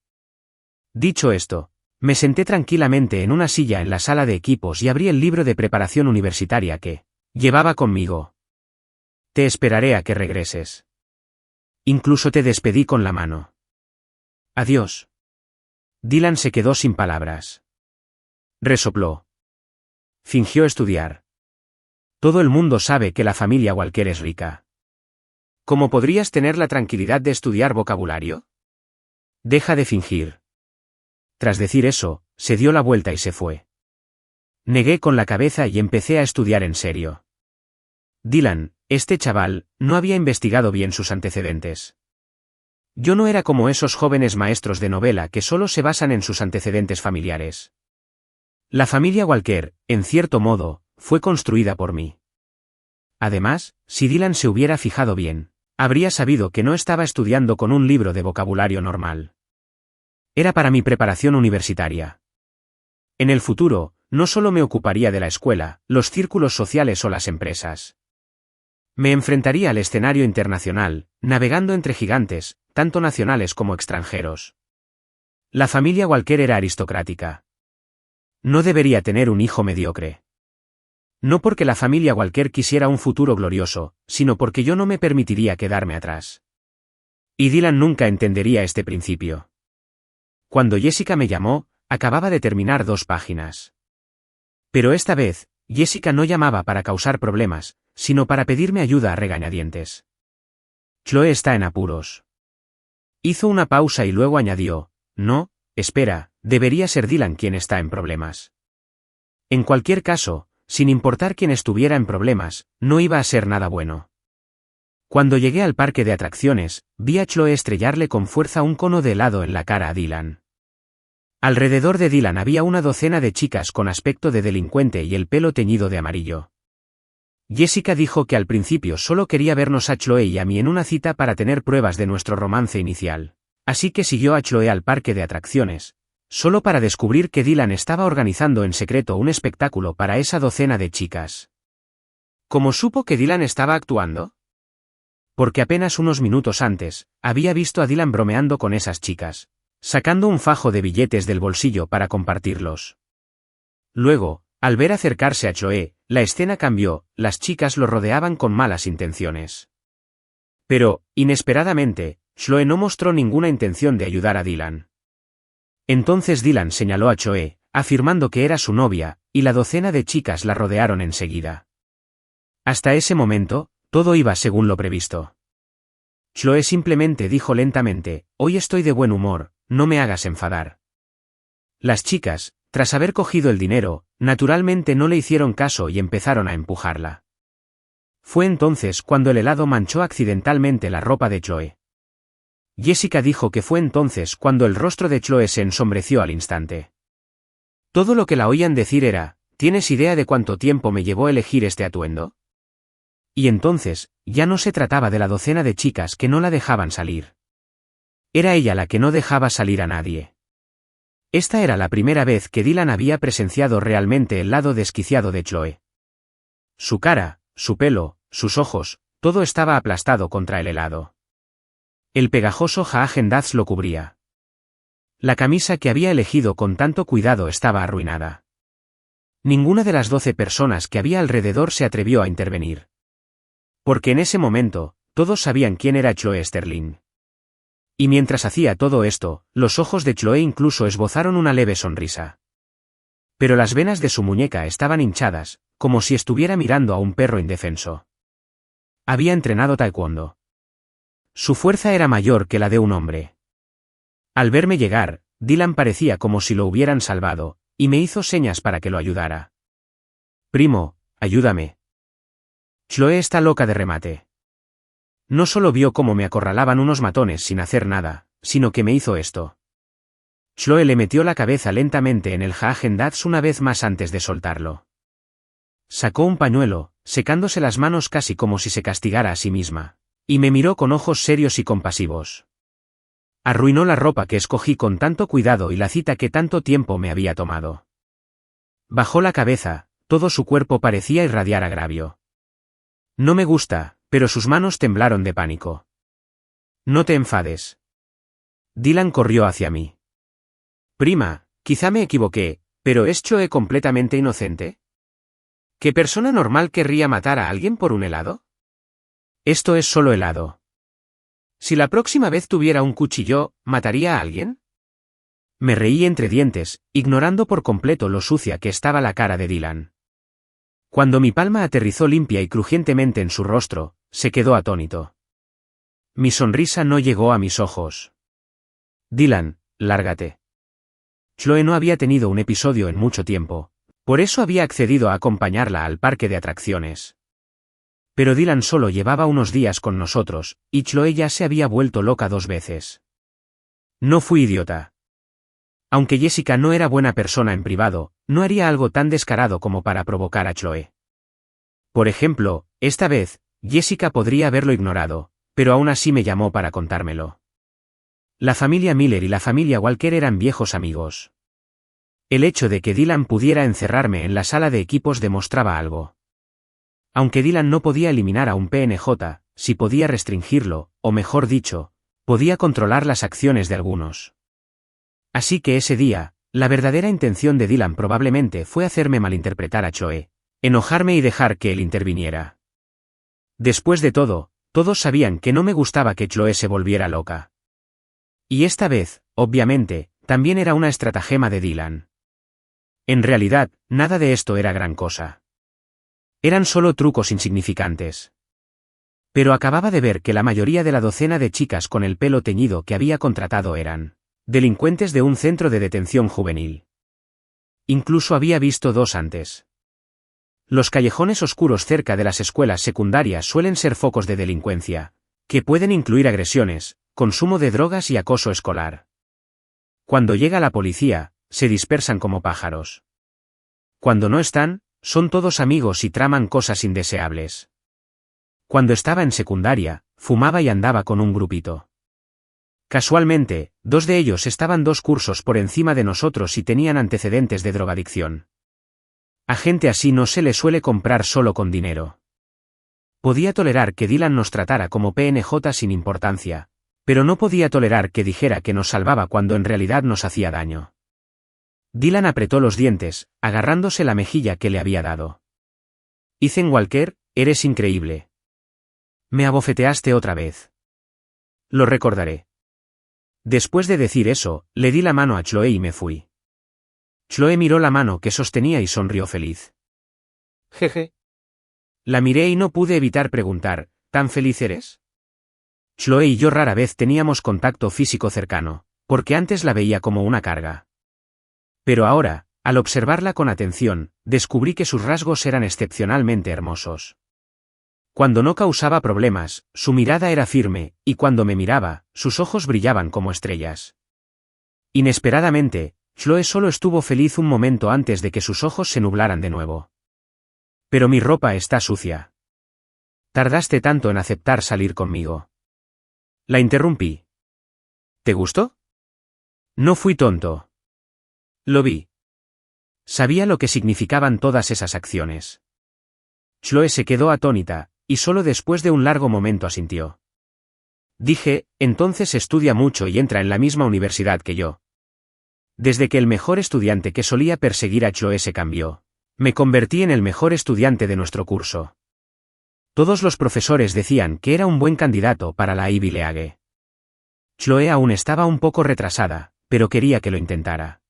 Dicho esto, me senté tranquilamente en una silla en la sala de equipos y abrí el libro de preparación universitaria que llevaba conmigo. Te esperaré a que regreses. Incluso te despedí con la mano. Adiós. Dylan se quedó sin palabras. Resopló. Fingió estudiar. Todo el mundo sabe que la familia Walker es rica. ¿Cómo podrías tener la tranquilidad de estudiar vocabulario? Deja de fingir. Tras decir eso, se dio la vuelta y se fue. Negué con la cabeza y empecé a estudiar en serio. Dylan, este chaval, no había investigado bien sus antecedentes. Yo no era como esos jóvenes maestros de novela que solo se basan en sus antecedentes familiares. La familia Walker, en cierto modo, fue construida por mí. Además, si Dylan se hubiera fijado bien, habría sabido que no estaba estudiando con un libro de vocabulario normal. Era para mi preparación universitaria. En el futuro, no solo me ocuparía de la escuela, los círculos sociales o las empresas. Me enfrentaría al escenario internacional, navegando entre gigantes, tanto nacionales como extranjeros. La familia Walker era aristocrática. No debería tener un hijo mediocre. No porque la familia Walker quisiera un futuro glorioso, sino porque yo no me permitiría quedarme atrás. Y Dylan nunca entendería este principio. Cuando Jessica me llamó, acababa de terminar 2 páginas. Pero esta vez, Jessica no llamaba para causar problemas, sino para pedirme ayuda a regañadientes. Chloe está en apuros. Hizo una pausa y luego añadió, no, espera, debería ser Dylan quien está en problemas. En cualquier caso, sin importar quién estuviera en problemas, no iba a ser nada bueno. Cuando llegué al parque de atracciones, vi a Chloe estrellarle con fuerza un cono de helado en la cara a Dylan. Alrededor de Dylan había una docena de chicas con aspecto de delincuente y el pelo teñido de amarillo. Jessica dijo que al principio solo quería vernos a Chloe y a mí en una cita para tener pruebas de nuestro romance inicial, así que siguió a Chloe al parque de atracciones, solo para descubrir que Dylan estaba organizando en secreto un espectáculo para esa docena de chicas. ¿Cómo supo que Dylan estaba actuando? Porque apenas unos minutos antes, había visto a Dylan bromeando con esas chicas, sacando un fajo de billetes del bolsillo para compartirlos. Luego, al ver acercarse a Chloe, la escena cambió, las chicas lo rodeaban con malas intenciones. Pero, inesperadamente, Chloe no mostró ninguna intención de ayudar a Dylan. Entonces Dylan señaló a Chloe, afirmando que era su novia, y la docena de chicas la rodearon enseguida. Hasta ese momento, todo iba según lo previsto. Chloe simplemente dijo lentamente, hoy estoy de buen humor, no me hagas enfadar. Las chicas, tras haber cogido el dinero, naturalmente no le hicieron caso y empezaron a empujarla. Fue entonces cuando el helado manchó accidentalmente la ropa de Chloe. Jessica dijo que fue entonces cuando el rostro de Chloe se ensombreció al instante. Todo lo que la oían decir era, ¿tienes idea de cuánto tiempo me llevó elegir este atuendo? Y entonces, ya no se trataba de la docena de chicas que no la dejaban salir. Era ella la que no dejaba salir a nadie. Esta era la primera vez que Dylan había presenciado realmente el lado desquiciado de Chloe. Su cara, su pelo, sus ojos, todo estaba aplastado contra el helado. El pegajoso Häagen-Dazs lo cubría. La camisa que había elegido con tanto cuidado estaba arruinada. Ninguna de las 12 personas que había alrededor se atrevió a intervenir. Porque en ese momento, todos sabían quién era Chloe Sterling. Y mientras hacía todo esto, los ojos de Chloe incluso esbozaron una leve sonrisa. Pero las venas de su muñeca estaban hinchadas, como si estuviera mirando a un perro indefenso. Había entrenado taekwondo. Su fuerza era mayor que la de un hombre. Al verme llegar, Dylan parecía como si lo hubieran salvado, y me hizo señas para que lo ayudara. Primo, ayúdame. Chloe está loca de remate. No solo vio cómo me acorralaban unos matones sin hacer nada, sino que me hizo esto. Chloe le metió la cabeza lentamente en el Häagen-Dazs una vez más antes de soltarlo. Sacó un pañuelo, secándose las manos casi como si se castigara a sí misma, Y me miró con ojos serios y compasivos. Arruinó la ropa que escogí con tanto cuidado y la cita que tanto tiempo me había tomado. Bajó la cabeza, todo su cuerpo parecía irradiar agravio. No me gusta, pero sus manos temblaron de pánico. No te enfades. Dylan corrió hacia mí. Prima, quizá me equivoqué, pero ¿es Chloe completamente inocente? ¿Qué persona normal querría matar a alguien por un helado? Esto es solo helado. Si la próxima vez tuviera un cuchillo, ¿mataría a alguien? Me reí entre dientes, ignorando por completo lo sucia que estaba la cara de Dylan. Cuando mi palma aterrizó limpia y crujientemente en su rostro, se quedó atónito. Mi sonrisa no llegó a mis ojos. Dylan, lárgate. Chloe no había tenido un episodio en mucho tiempo, por eso había accedido a acompañarla al parque de atracciones. Pero Dylan solo llevaba unos días con nosotros, y Chloe ya se había vuelto loca 2 veces. No fui idiota. Aunque Jessica no era buena persona en privado, no haría algo tan descarado como para provocar a Chloe. Por ejemplo, esta vez, Jessica podría haberlo ignorado, pero aún así me llamó para contármelo. La familia Miller y la familia Walker eran viejos amigos. El hecho de que Dylan pudiera encerrarme en la sala de equipos demostraba algo. Aunque Dylan no podía eliminar a un PNJ, sí podía restringirlo, o mejor dicho, podía controlar las acciones de algunos. Así que ese día, la verdadera intención de Dylan probablemente fue hacerme malinterpretar a Chloe, enojarme y dejar que él interviniera. Después de todo, todos sabían que no me gustaba que Chloe se volviera loca. Y esta vez, obviamente, también era una estratagema de Dylan. En realidad, nada de esto era gran cosa. Eran solo trucos insignificantes. Pero acababa de ver que la mayoría de la docena de chicas con el pelo teñido que había contratado eran delincuentes de un centro de detención juvenil. Incluso había visto 2 antes. Los callejones oscuros cerca de las escuelas secundarias suelen ser focos de delincuencia, que pueden incluir agresiones, consumo de drogas y acoso escolar. Cuando llega la policía, se dispersan como pájaros. Cuando no están, son todos amigos y traman cosas indeseables. Cuando estaba en secundaria, fumaba y andaba con un grupito. Casualmente, 2 de ellos estaban 2 cursos por encima de nosotros y tenían antecedentes de drogadicción. A gente así no se le suele comprar solo con dinero. Podía tolerar que Dylan nos tratara como PNJ sin importancia, pero no podía tolerar que dijera que nos salvaba cuando en realidad nos hacía daño. Dylan apretó los dientes, agarrándose la mejilla que le había dado. Ethan Walker, eres increíble. Me abofeteaste otra vez. Lo recordaré. Después de decir eso, le di la mano a Chloe y me fui. Chloe miró la mano que sostenía y sonrió feliz. Jeje. La miré y no pude evitar preguntar, ¿tan feliz eres? Chloe y yo rara vez teníamos contacto físico cercano, porque antes la veía como una carga. Pero ahora, al observarla con atención, descubrí que sus rasgos eran excepcionalmente hermosos. Cuando no causaba problemas, su mirada era firme, y cuando me miraba, sus ojos brillaban como estrellas. Inesperadamente, Chloe solo estuvo feliz un momento antes de que sus ojos se nublaran de nuevo. Pero mi ropa está sucia. Tardaste tanto en aceptar salir conmigo. La interrumpí. ¿Te gustó? No fui tonto. Lo vi. Sabía lo que significaban todas esas acciones. Chloe se quedó atónita, y solo después de un largo momento asintió. Dije, entonces estudia mucho y entra en la misma universidad que yo. Desde que el mejor estudiante que solía perseguir a Chloe se cambió, me convertí en el mejor estudiante de nuestro curso. Todos los profesores decían que era un buen candidato para la Ivy League. Chloe aún estaba un poco retrasada, pero quería que lo intentara.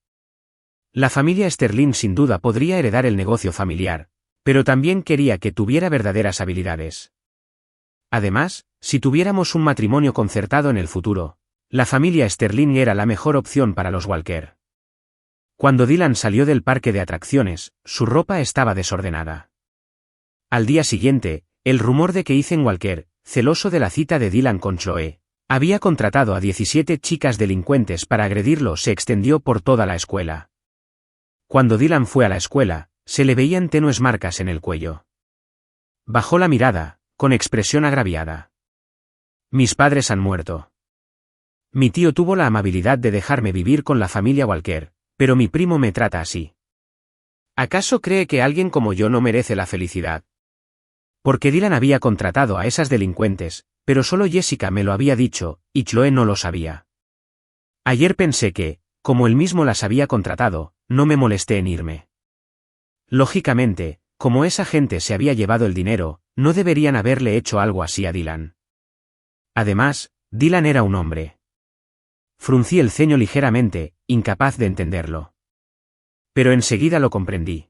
La familia Sterling sin duda podría heredar el negocio familiar, pero también quería que tuviera verdaderas habilidades. Además, si tuviéramos un matrimonio concertado en el futuro, la familia Sterling era la mejor opción para los Walker. Cuando Dylan salió del parque de atracciones, su ropa estaba desordenada. Al día siguiente, el rumor de que Ethan Walker, celoso de la cita de Dylan con Chloe, había contratado a 17 chicas delincuentes para agredirlo se extendió por toda la escuela. Cuando Dylan fue a la escuela, se le veían tenues marcas en el cuello. Bajó la mirada, con expresión agraviada. Mis padres han muerto. Mi tío tuvo la amabilidad de dejarme vivir con la familia Walker, pero mi primo me trata así. ¿Acaso cree que alguien como yo no merece la felicidad? Porque Dylan había contratado a esas delincuentes, pero solo Jessica me lo había dicho, y Chloe no lo sabía. Ayer pensé que, como él mismo las había contratado, no me molesté en irme. Lógicamente, como esa gente se había llevado el dinero, no deberían haberle hecho algo así a Dylan. Además, Dylan era un hombre. Fruncí el ceño ligeramente, incapaz de entenderlo. Pero enseguida lo comprendí.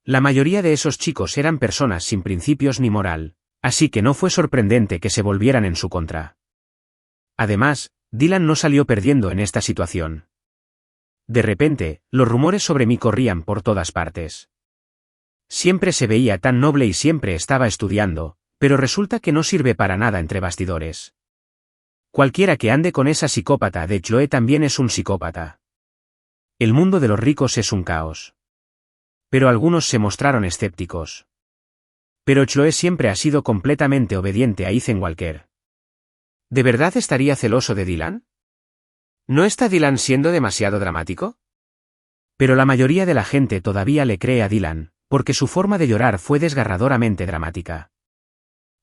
La mayoría de esos chicos eran personas sin principios ni moral, así que no fue sorprendente que se volvieran en su contra. Además, Dylan no salió perdiendo en esta situación. De repente, los rumores sobre mí corrían por todas partes. Siempre se veía tan noble y siempre estaba estudiando, pero resulta que no sirve para nada entre bastidores. Cualquiera que ande con esa psicópata de Chloe también es un psicópata. El mundo de los ricos es un caos. Pero algunos se mostraron escépticos. Pero Chloe siempre ha sido completamente obediente a Ethan Walker. ¿De verdad estaría celoso de Dylan? ¿No está Dylan siendo demasiado dramático? Pero la mayoría de la gente todavía le cree a Dylan, porque su forma de llorar fue desgarradoramente dramática.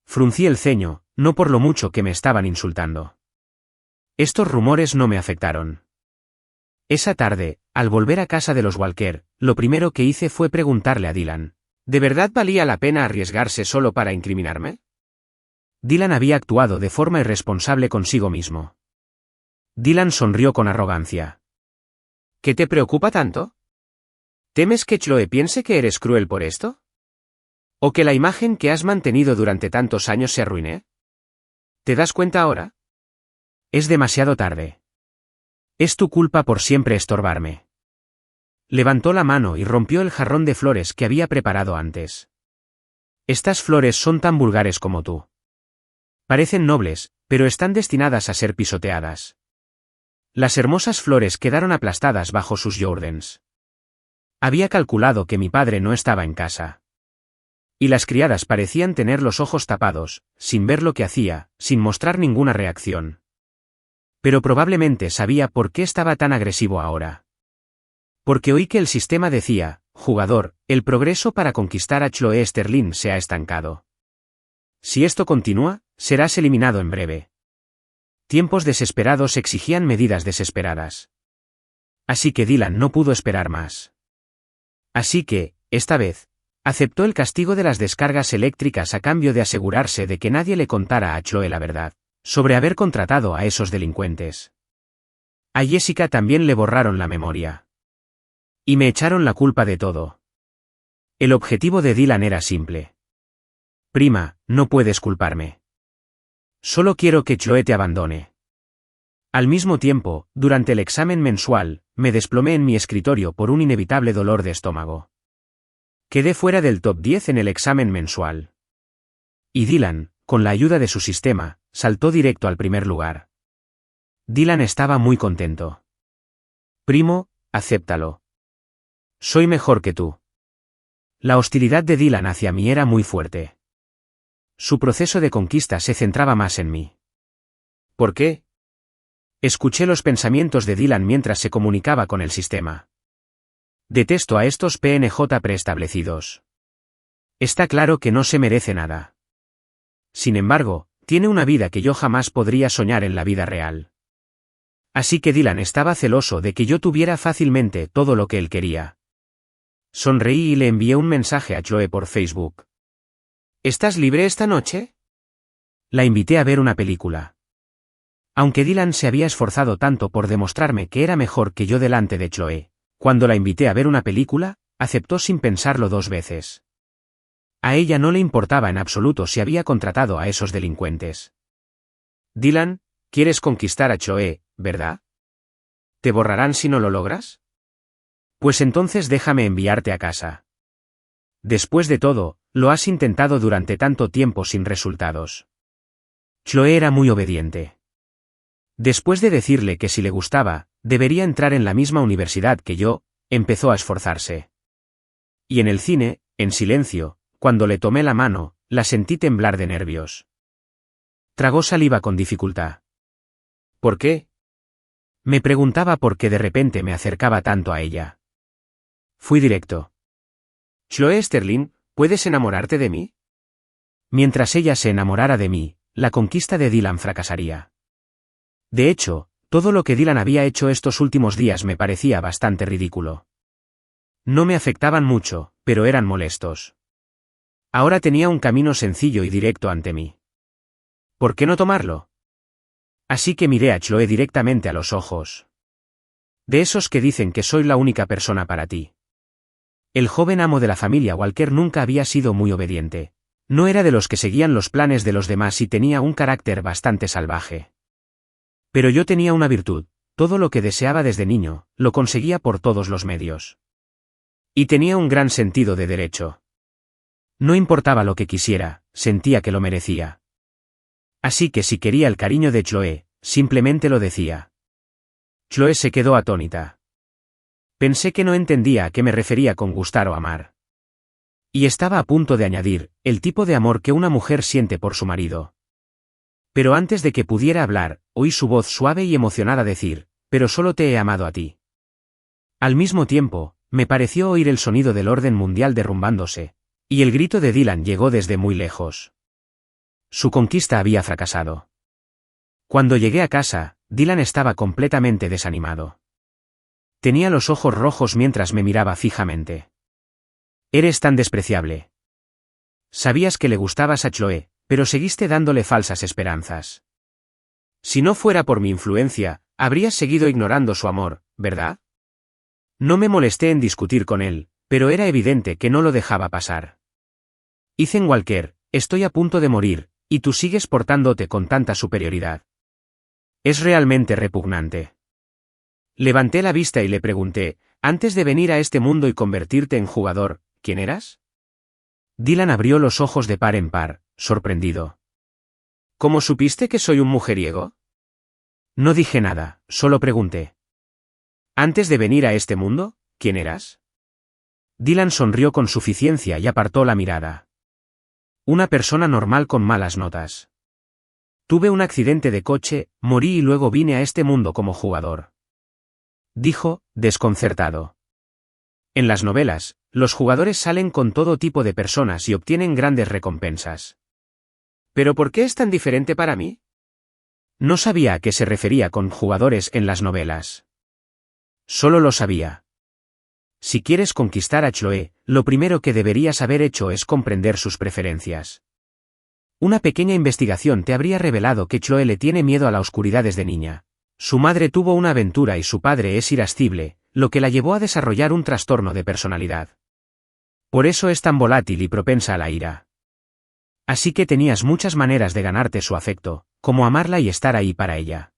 Fruncí el ceño, no por lo mucho que me estaban insultando. Estos rumores no me afectaron. Esa tarde, al volver a casa de los Walker, lo primero que hice fue preguntarle a Dylan, ¿de verdad valía la pena arriesgarse solo para incriminarme? Dylan había actuado de forma irresponsable consigo mismo. Dylan sonrió con arrogancia. ¿Qué te preocupa tanto? ¿Temes que Chloe piense que eres cruel por esto? ¿O que la imagen que has mantenido durante tantos años se arruine? ¿Te das cuenta ahora? Es demasiado tarde. Es tu culpa por siempre estorbarme. Levantó la mano y rompió el jarrón de flores que había preparado antes. Estas flores son tan vulgares como tú. Parecen nobles, pero están destinadas a ser pisoteadas. Las hermosas flores quedaron aplastadas bajo sus Jordans. Había calculado que mi padre no estaba en casa. Y las criadas parecían tener los ojos tapados, sin ver lo que hacía, sin mostrar ninguna reacción. Pero probablemente sabía por qué estaba tan agresivo ahora. Porque oí que el sistema decía, jugador, el progreso para conquistar a Chloe Sterling se ha estancado. Si esto continúa, serás eliminado en breve. Tiempos desesperados exigían medidas desesperadas. Así que Dylan no pudo esperar más. Así que, esta vez, aceptó el castigo de las descargas eléctricas a cambio de asegurarse de que nadie le contara a Chloe la verdad sobre haber contratado a esos delincuentes. A Jessica también le borraron la memoria. Y me echaron la culpa de todo. El objetivo de Dylan era simple. Prima, no puedes culparme. Solo quiero que Chloe te abandone. Al mismo tiempo, durante el examen mensual, me desplomé en mi escritorio por un inevitable dolor de estómago. Quedé fuera del top 10 en el examen mensual. Y Dylan, con la ayuda de su sistema, saltó directo al primer lugar. Dylan estaba muy contento. Primo, acéptalo. Soy mejor que tú. La hostilidad de Dylan hacia mí era muy fuerte. Su proceso de conquista se centraba más en mí. ¿Por qué? Escuché los pensamientos de Dylan mientras se comunicaba con el sistema. Detesto a estos PNJ preestablecidos. Está claro que no se merece nada. Sin embargo, tiene una vida que yo jamás podría soñar en la vida real. Así que Dylan estaba celoso de que yo tuviera fácilmente todo lo que él quería. Sonreí y le envié un mensaje a Chloe por Facebook. ¿Estás libre esta noche? La invité a ver una película. Aunque Dylan se había esforzado tanto por demostrarme que era mejor que yo delante de Chloe, cuando la invité a ver una película, aceptó sin pensarlo 2 veces. A ella no le importaba en absoluto si había contratado a esos delincuentes. Dylan, quieres conquistar a Chloe, ¿verdad? ¿Te borrarán si no lo logras? Pues entonces déjame enviarte a casa. Después de todo, lo has intentado durante tanto tiempo sin resultados. Chloe era muy obediente. Después de decirle que si le gustaba, debería entrar en la misma universidad que yo, empezó a esforzarse. Y en el cine, en silencio, cuando le tomé la mano, la sentí temblar de nervios. Tragó saliva con dificultad. ¿Por qué? Me preguntaba por qué de repente me acercaba tanto a ella. Fui directo. Chloe Sterling, ¿puedes enamorarte de mí? Mientras ella se enamorara de mí, la conquista de Dylan fracasaría. De hecho, todo lo que Dylan había hecho estos últimos días me parecía bastante ridículo. No me afectaban mucho, pero eran molestos. Ahora tenía un camino sencillo y directo ante mí. ¿Por qué no tomarlo? Así que miré a Chloe directamente a los ojos. De esos que dicen que soy la única persona para ti. El joven amo de la familia Walker nunca había sido muy obediente. No era de los que seguían los planes de los demás y tenía un carácter bastante salvaje. Pero yo tenía una virtud: todo lo que deseaba desde niño, lo conseguía por todos los medios. Y tenía un gran sentido de derecho. No importaba lo que quisiera, sentía que lo merecía. Así que si quería el cariño de Chloe, simplemente lo decía. Chloe se quedó atónita. Pensé que no entendía a qué me refería con gustar o amar. Y estaba a punto de añadir, el tipo de amor que una mujer siente por su marido. Pero antes de que pudiera hablar, oí su voz suave y emocionada decir, pero solo te he amado a ti. Al mismo tiempo, me pareció oír el sonido del orden mundial derrumbándose, y el grito de Dylan llegó desde muy lejos. Su conquista había fracasado. Cuando llegué a casa, Dylan estaba completamente desanimado. Tenía los ojos rojos mientras me miraba fijamente. Eres tan despreciable. Sabías que le gustabas a Chloe, pero seguiste dándole falsas esperanzas. Si no fuera por mi influencia, habrías seguido ignorando su amor, ¿verdad? No me molesté en discutir con él, pero era evidente que no lo dejaba pasar. Ethan Walker, estoy a punto de morir, y tú sigues portándote con tanta superioridad. Es realmente repugnante. Levanté la vista y le pregunté, antes de venir a este mundo y convertirte en jugador, ¿quién eras? Dylan abrió los ojos de par en par, sorprendido. ¿Cómo supiste que soy un mujeriego? No dije nada, solo pregunté. Antes de venir a este mundo, ¿quién eras? Dylan sonrió con suficiencia y apartó la mirada. Una persona normal con malas notas. Tuve un accidente de coche, morí y luego vine a este mundo como jugador. Dijo, desconcertado. En las novelas, los jugadores salen con todo tipo de personas y obtienen grandes recompensas. ¿Pero por qué es tan diferente para mí? No sabía a qué se refería con jugadores en las novelas. Solo lo sabía. Si quieres conquistar a Chloe, lo primero que deberías haber hecho es comprender sus preferencias. Una pequeña investigación te habría revelado que Chloe le tiene miedo a la oscuridad desde niña. Su madre tuvo una aventura y su padre es irascible, lo que la llevó a desarrollar un trastorno de personalidad. Por eso es tan volátil y propensa a la ira. Así que tenías muchas maneras de ganarte su afecto, como amarla y estar ahí para ella.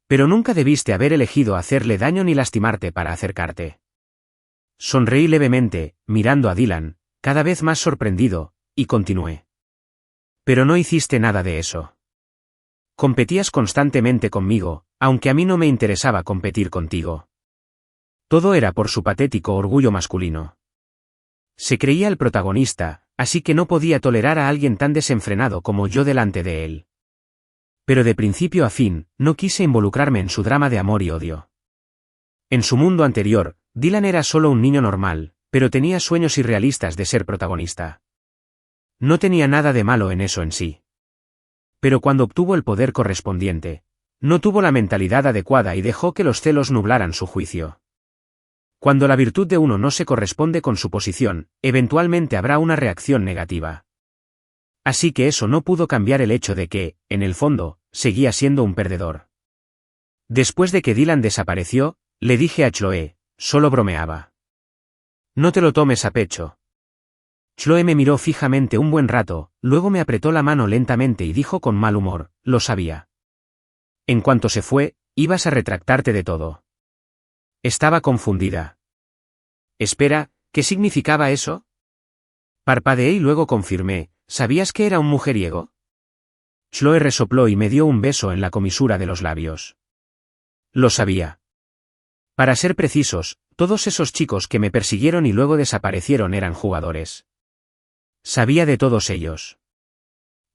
Pero nunca debiste haber elegido hacerle daño ni lastimarte para acercarte. Sonreí levemente, mirando a Dylan, cada vez más sorprendido, y continué. Pero no hiciste nada de eso. Competías constantemente conmigo, aunque a mí no me interesaba competir contigo. Todo era por su patético orgullo masculino. Se creía el protagonista, así que no podía tolerar a alguien tan desenfrenado como yo delante de él. Pero de principio a fin, no quise involucrarme en su drama de amor y odio. En su mundo anterior, Dylan era solo un niño normal, pero tenía sueños irrealistas de ser protagonista. No tenía nada de malo en eso en sí. Pero cuando obtuvo el poder correspondiente, no tuvo la mentalidad adecuada y dejó que los celos nublaran su juicio. Cuando la virtud de uno no se corresponde con su posición, eventualmente habrá una reacción negativa. Así que eso no pudo cambiar el hecho de que, en el fondo, seguía siendo un perdedor. Después de que Dylan desapareció, le dije a Chloe, solo bromeaba. No te lo tomes a pecho. Chloe me miró fijamente un buen rato, luego me apretó la mano lentamente y dijo con mal humor, lo sabía. En cuanto se fue, ibas a retractarte de todo. Estaba confundida. Espera, ¿qué significaba eso? Parpadeé y luego confirmé, ¿sabías que era un mujeriego? Chloe resopló y me dio un beso en la comisura de los labios. Lo sabía. Para ser precisos, todos esos chicos que me persiguieron y luego desaparecieron eran jugadores. Sabía de todos ellos.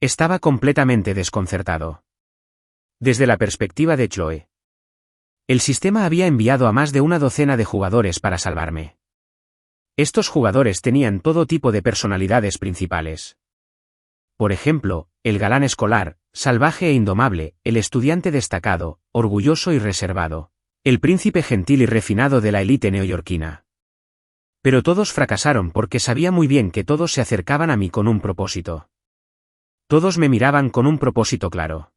Estaba completamente desconcertado. Desde la perspectiva de Chloe. El sistema había enviado a más de una docena de jugadores para salvarme. Estos jugadores tenían todo tipo de personalidades principales. Por ejemplo, el galán escolar, salvaje e indomable, el estudiante destacado, orgulloso y reservado, el príncipe gentil y refinado de la élite neoyorquina. Pero todos fracasaron porque sabía muy bien que todos se acercaban a mí con un propósito. Todos me miraban con un propósito claro.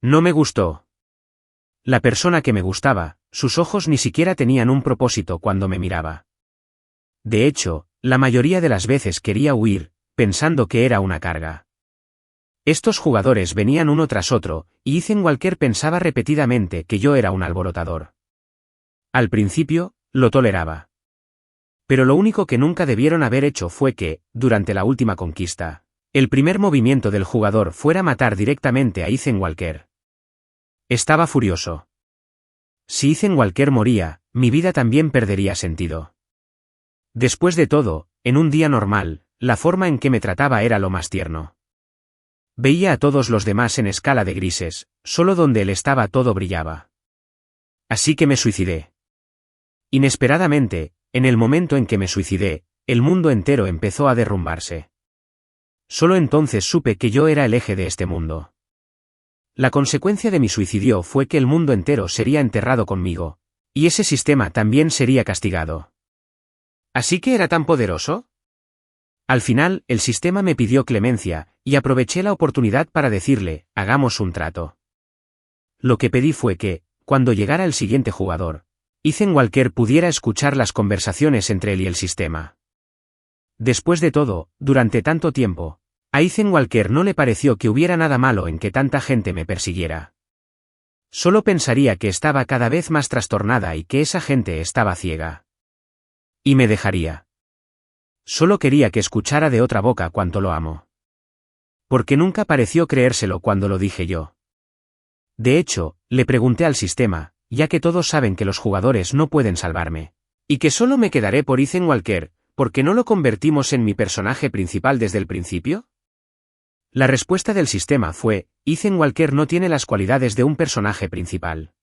No me gustó. La persona que me gustaba, sus ojos ni siquiera tenían un propósito cuando me miraba. De hecho, la mayoría de las veces quería huir, pensando que era una carga. Estos jugadores venían uno tras otro, y Ethan Walker pensaba repetidamente que yo era un alborotador. Al principio, lo toleraba. Pero lo único que nunca debieron haber hecho fue que, durante la última conquista, el primer movimiento del jugador fuera matar directamente a Ethan Walker. Estaba furioso. Si Ethan Walker moría, mi vida también perdería sentido. Después de todo, en un día normal, la forma en que me trataba era lo más tierno. Veía a todos los demás en escala de grises, solo donde él estaba todo brillaba. Así que me suicidé. Inesperadamente, en el momento en que me suicidé, el mundo entero empezó a derrumbarse. Solo entonces supe que yo era el eje de este mundo. La consecuencia de mi suicidio fue que el mundo entero sería enterrado conmigo, y ese sistema también sería castigado. ¿Así que era tan poderoso? Al final, el sistema me pidió clemencia, y aproveché la oportunidad para decirle, hagamos un trato. Lo que pedí fue que, cuando llegara el siguiente jugador, Ethan Walker pudiera escuchar las conversaciones entre él y el sistema. Después de todo, durante tanto tiempo, a Ethan Walker no le pareció que hubiera nada malo en que tanta gente me persiguiera. Solo pensaría que estaba cada vez más trastornada y que esa gente estaba ciega. Y me dejaría. Solo quería que escuchara de otra boca cuánto lo amo. Porque nunca pareció creérselo cuando lo dije yo. De hecho, le pregunté al sistema, ya que todos saben que los jugadores no pueden salvarme, y que solo me quedaré por Ethan Walker, ¿por qué no lo convertimos en mi personaje principal desde el principio? La respuesta del sistema fue, Ethan Walker no tiene las cualidades de un personaje principal.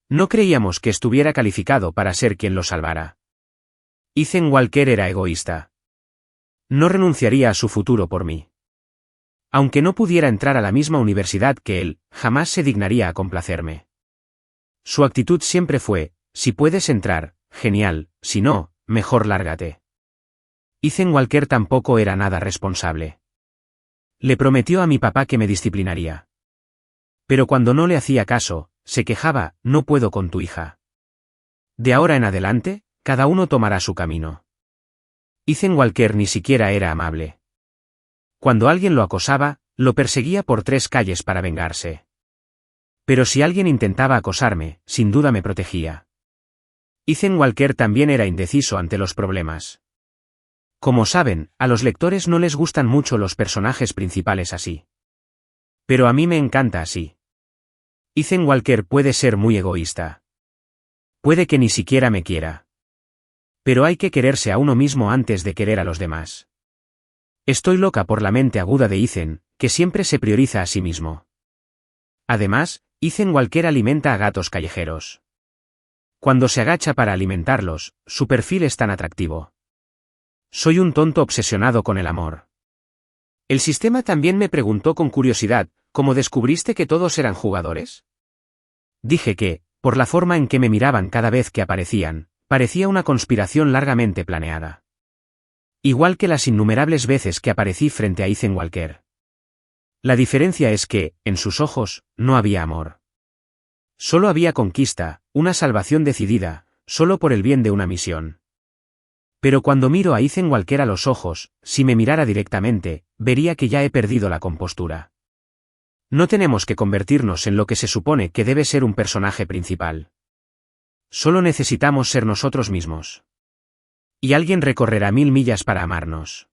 No creíamos que estuviera calificado para ser quien lo salvara. Ethan Walker era egoísta. No renunciaría a su futuro por mí. Aunque no pudiera entrar a la misma universidad que él, jamás se dignaría a complacerme. Su actitud siempre fue, si puedes entrar, genial, si no, mejor lárgate. Ethan Walker tampoco era nada responsable. Le prometió a mi papá que me disciplinaría. Pero cuando no le hacía caso, se quejaba, no puedo con tu hija. De ahora en adelante, cada uno tomará su camino. Ethan Walker ni siquiera era amable. Cuando alguien lo acosaba, lo perseguía por 3 calles para vengarse. Pero si alguien intentaba acosarme, sin duda me protegía. Ethan Walker también era indeciso ante los problemas. Como saben, a los lectores no les gustan mucho los personajes principales así. Pero a mí me encanta así. Ethan Walker puede ser muy egoísta. Puede que ni siquiera me quiera. Pero hay que quererse a uno mismo antes de querer a los demás. Estoy loca por la mente aguda de Ethan, que siempre se prioriza a sí mismo. Además, Ethan Walker alimenta a gatos callejeros. Cuando se agacha para alimentarlos, su perfil es tan atractivo. Soy un tonto obsesionado con el amor. El sistema también me preguntó con curiosidad, ¿cómo descubriste que todos eran jugadores? Dije que, por la forma en que me miraban cada vez que aparecían, parecía una conspiración largamente planeada. Igual que las innumerables veces que aparecí frente a Ethan Walker. La diferencia es que, en sus ojos, no había amor. Solo había conquista, una salvación decidida, solo por el bien de una misión. Pero cuando miro a Ethan Walker a los ojos, si me mirara directamente, vería que ya he perdido la compostura. No tenemos que convertirnos en lo que se supone que debe ser un personaje principal. Solo necesitamos ser nosotros mismos. Y alguien recorrerá 1000 millas para amarnos.